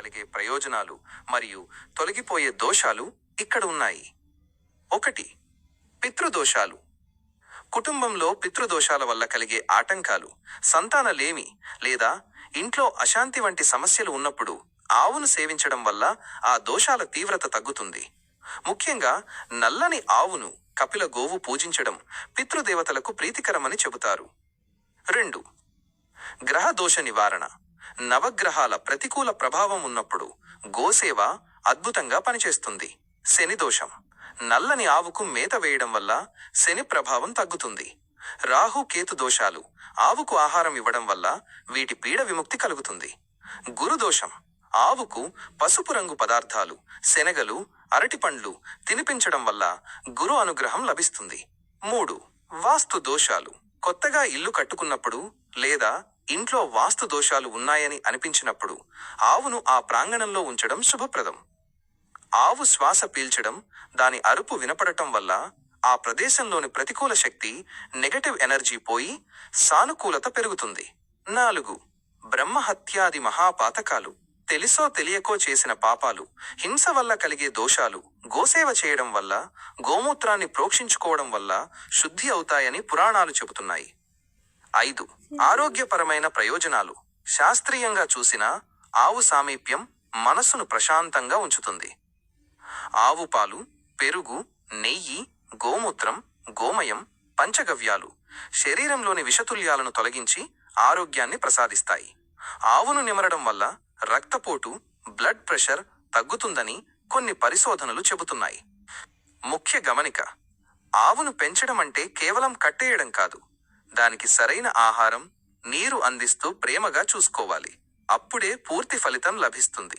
కలిగే ప్రయోజనాలు మరియు తొలగిపోయే దోషాలు ఇక్కడ ఉన్నాయి. 1. పితృదోషాలు. కుటుంబంలో పితృదోషాల వల్ల కలిగే ఆటంకాలు, సంతానలేమి లేదా ఇంట్లో అశాంతి వంటి సమస్యలు ఉన్నప్పుడు ఆవును సేవించడం వల్ల ఆ దోషాల తీవ్రత తగ్గుతుంది. ముఖ్యంగా నల్లని ఆవును, కపిల గోవు పూజించడం పితృదేవతలకు ప్రీతికరమని చెబుతారు. 2. గ్రహ దోష నివారణ. నవగ్రహాల ప్రతికూల ప్రభావం ఉన్నప్పుడు గోసేవ అద్భుతంగా పనిచేస్తుంది. శని దోషం. నల్లని ఆవుకు మేత వేయడం వల్ల శని ప్రభావం తగ్గుతుంది. రాహు కేతు దోషాలు. ఆవుకు ఆహారం ఇవ్వడం వల్ల వీటి పీడ విముక్తి కలుగుతుంది. గురుదోషం. ఆవుకు పసుపు రంగు పదార్థాలు, శనగలు, అరటిపండ్లు తినిపించడం వల్ల గురు అనుగ్రహం లభిస్తుంది. 3. వాస్తు దోషాలు. కొత్తగా ఇల్లు కట్టుకున్నప్పుడు లేదా ఇంట్లో వాస్తు దోషాలు ఉన్నాయని అనిపించినప్పుడు ఆవును ఆ ప్రాంగణంలో ఉంచడం శుభప్రదం. ఆవు శ్వాస పీల్చడం, దాని అరుపు వినపడటం వల్ల ఆ ప్రదేశంలోని ప్రతికూల శక్తి, నెగటివ్ ఎనర్జీ పోయి సానుకూలత పెరుగుతుంది. 4. బ్రహ్మహత్యాది మహాపాతకాలు. తెలిసో తెలియకో చేసిన పాపాలు, హింస వల్ల కలిగే దోషాలు గోసేవ చేయడం వల్ల, గోమూత్రాన్ని ప్రోక్షించుకోవడం వల్ల శుద్ధి అవుతాయని పురాణాలు చెబుతున్నాయి. 5. ఆరోగ్యపరమైన ప్రయోజనాలు. శాస్త్రీయంగా చూసినా ఆవు సామీప్యం మనస్సును ప్రశాంతంగా ఉంచుతుంది. ఆవు పాలు, పెరుగు, నెయ్యి, గోమూత్రం, గోమయం, పంచగవ్యాలు శరీరంలోని విషతుల్యాలను తొలగించి ఆరోగ్యాన్ని ప్రసాదిస్తాయి. ఆవును నిమరడం వల్ల రక్తపోటు, బ్లడ్ ప్రెషర్ తగ్గుతుందని కొన్ని పరిశోధనలు చెబుతున్నాయి. ముఖ్య గమనిక: ఆవును పెంచడం అంటే కేవలం కట్టేయడం కాదు. దానికి సరైన ఆహారం, నీరు అందిస్తూ ప్రేమగా చూసుకోవాలి. అప్పుడే పూర్తి ఫలితం లభిస్తుంది.